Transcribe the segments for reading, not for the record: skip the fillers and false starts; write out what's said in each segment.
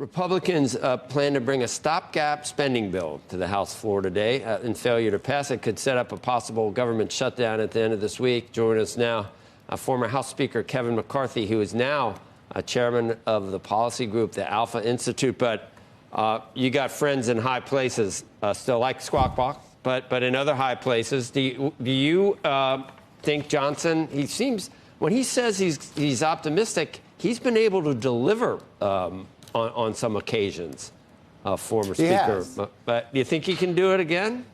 Republicans plan to bring a stopgap spending bill to the House floor today. In failure to pass it could set up a possible government shutdown at the end of this week. Joining us now, former House Speaker Kevin McCarthy, who is now chairman of the policy group, the Alpha Institute. But you got friends in high places, still like Squawk Box, but in other high places. Do you think Johnson, he seems, when he says he's optimistic, he's been able to deliver on some occasions, former Speaker. But do you think he can do it again?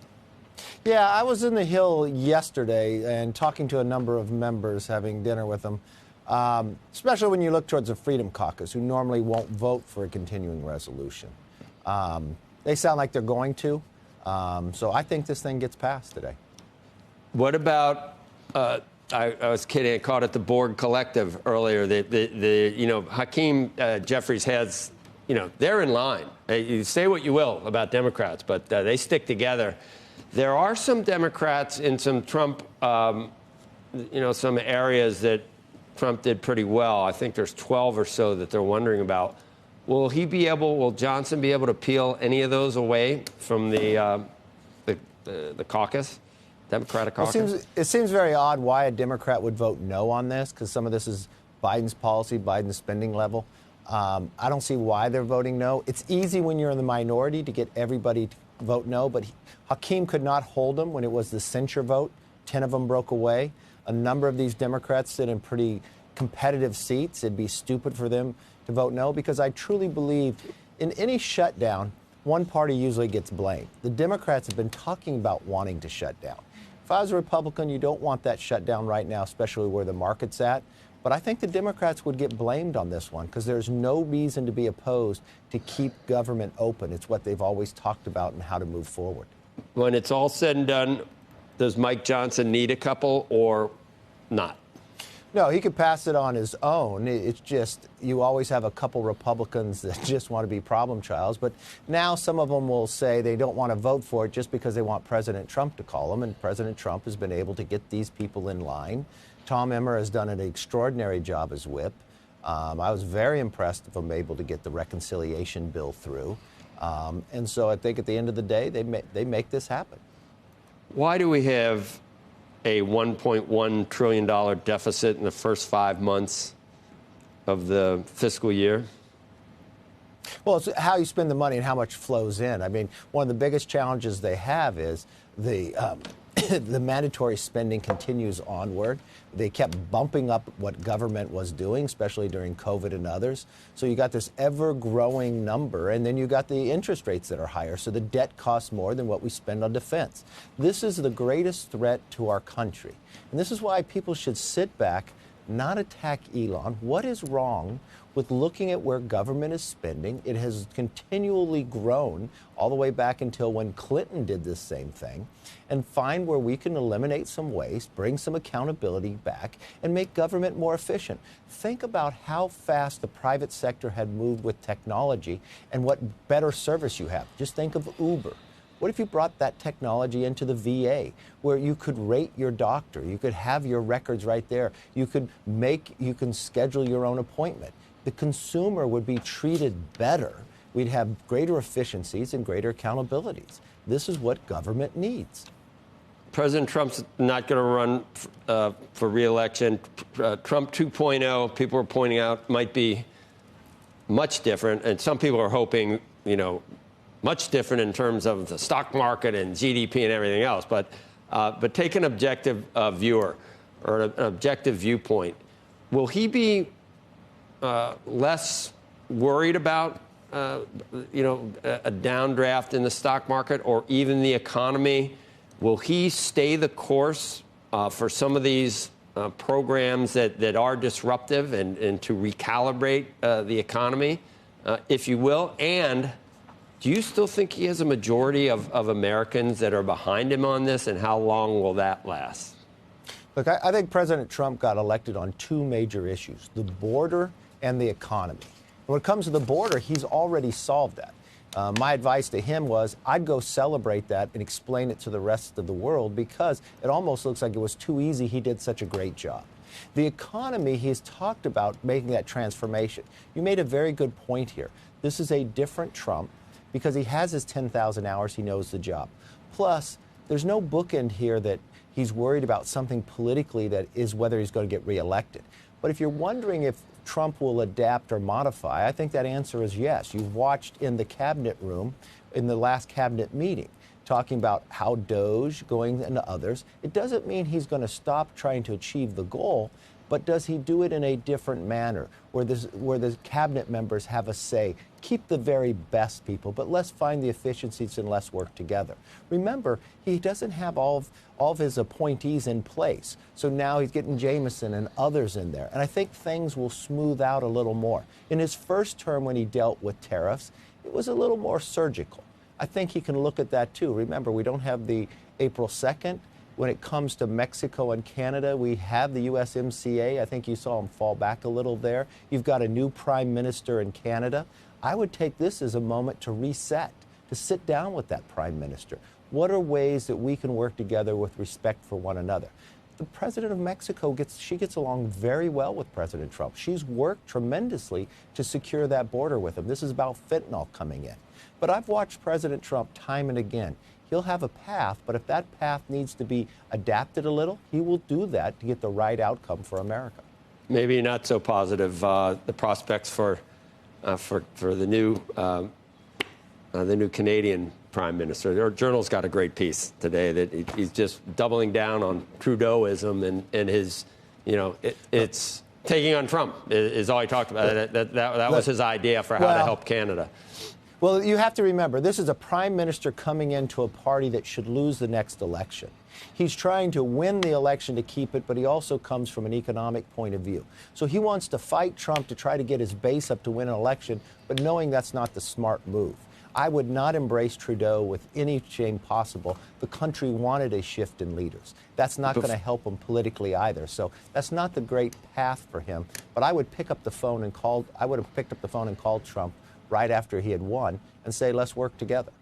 Yeah, I was in the Hill yesterday and talking to a number of members, having dinner with them, especially when you look towards the Freedom Caucus, who normally won't vote for a continuing resolution. They sound like they're going to. So I think this thing gets passed today. What about... I was kidding. I called it the Borg Collective earlier. Hakeem Jeffries heads, they're in line. You say what you will about Democrats, but they stick together. There are some Democrats in some Trump, some areas that Trump did pretty well. I think there's 12 or so that they're wondering about. Will Johnson be able to peel any of those away from the caucus? Democratic caucus? It seems very odd why a Democrat would vote no on this, because some of this is Biden's policy, Biden's spending level. I don't see why they're voting no. It's easy when you're in the minority to get everybody to vote no, but Hakeem could not hold them when it was the censure vote. 10 of them broke away. A number of these Democrats sit in pretty competitive seats. It'd be stupid for them to vote no, because I truly believe in any shutdown, one party usually gets blamed. The Democrats have been talking about wanting to shut down. If I was a Republican, you don't want that shut down right now, especially where the market's at. But I think the Democrats would get blamed on this one, because there's no reason to be opposed to keep government open. It's what they've always talked about and how to move forward. When it's all said and done, does Mike Johnson need a couple or not? No, he could pass it on his own. It's just you always have a couple Republicans that just want to be problem childs. But now some of them will say they don't want to vote for it just because they want President Trump to call them. And President Trump has been able to get these people in line. Tom Emmer has done an extraordinary job as whip. I was very impressed of him able to get the reconciliation bill through. And so I think at the end of the day, they make this happen. Why do we have a $1.1 trillion deficit in the first 5 months of the fiscal year? Well, it's how you spend the money and how much flows in. I mean, one of the biggest challenges they have is the mandatory spending continues onward. They kept bumping up what government was doing, especially during COVID and others. So you got this ever-growing number, and then you got the interest rates that are higher. So the debt costs more than what we spend on defense. This is the greatest threat to our country. And this is why people should sit back, not attack Elon. What is wrong with looking at where government is spending? It has continually grown all the way back until when Clinton did this same thing, and find where we can eliminate some waste, bring some accountability back, and make government more efficient. Think about how fast the private sector had moved with technology and what better service you have. Just think of Uber. What if you brought that technology into the VA, where you could rate your doctor, you could have your records right there, you can schedule your own appointment. The consumer would be treated better. We'd have greater efficiencies and greater accountabilities. This is what government needs. President Trump's not going to run for re-election. Trump 2.0, people are pointing out, might be much different. And some people are hoping, much different in terms of the stock market and GDP and everything else. But take an objective viewer or an objective viewpoint. Will he be less worried about, a downdraft in the stock market or even the economy? Will he stay the course for some of these programs that are disruptive and to recalibrate the economy, if you will? And do you still think he has a majority of Americans that are behind him on this, and how long will that last? Look, I think President Trump got elected on two major issues, the border and the economy. When it comes to the border, he's already solved that. My advice to him was I'd go celebrate that and explain it to the rest of the world, because it almost looks like it was too easy. He did such a great job. The economy, he's talked about making that transformation. You made a very good point here. This is a different Trump because he has his 10,000 hours. He knows the job. Plus, there's no bookend here that he's worried about something politically that is whether he's going to get reelected. But if you're wondering if Trump will adapt or modify, I think that answer is yes. You've watched in the cabinet room in the last cabinet meeting talking about how Doge going into others. It doesn't mean he's going to stop trying to achieve the goal, but does he do it in a different manner where the cabinet members have a say? Keep the very best people, but let's find the efficiencies and let's work together. Remember, he doesn't have all of his appointees in place. So now he's getting Jameson and others in there. And I think things will smooth out a little more. In his first term when he dealt with tariffs, it was a little more surgical. I think he can look at that too. Remember, we don't have the April 2nd. When it comes to Mexico and Canada, we have the USMCA. I think you saw him fall back a little there. You've got a new prime minister in Canada. I would take this as a moment to reset, to sit down with that prime minister. What are ways that we can work together with respect for one another? The president of Mexico gets along very well with President Trump. She's worked tremendously to secure that border with him. This is about fentanyl coming in. But I've watched President Trump time and again. He'll have a path, but if that path needs to be adapted a little, he will do that to get the right outcome for America. Maybe not so positive. The prospects for the new Canadian prime minister. Their journal's got a great piece today that he's just doubling down on Trudeauism and his, it's taking on Trump is all he talked about. That was his idea for how to help Canada. Well, you have to remember, this is a prime minister coming into a party that should lose the next election. He's trying to win the election to keep it, but he also comes from an economic point of view. So he wants to fight Trump to try to get his base up to win an election, but knowing that's not the smart move. I would not embrace Trudeau with any shame possible. The country wanted a shift in leaders. That's not going to help him politically either. So that's not the great path for him. But I would pick up the phone and called Trump right after he had won and say, let's work together.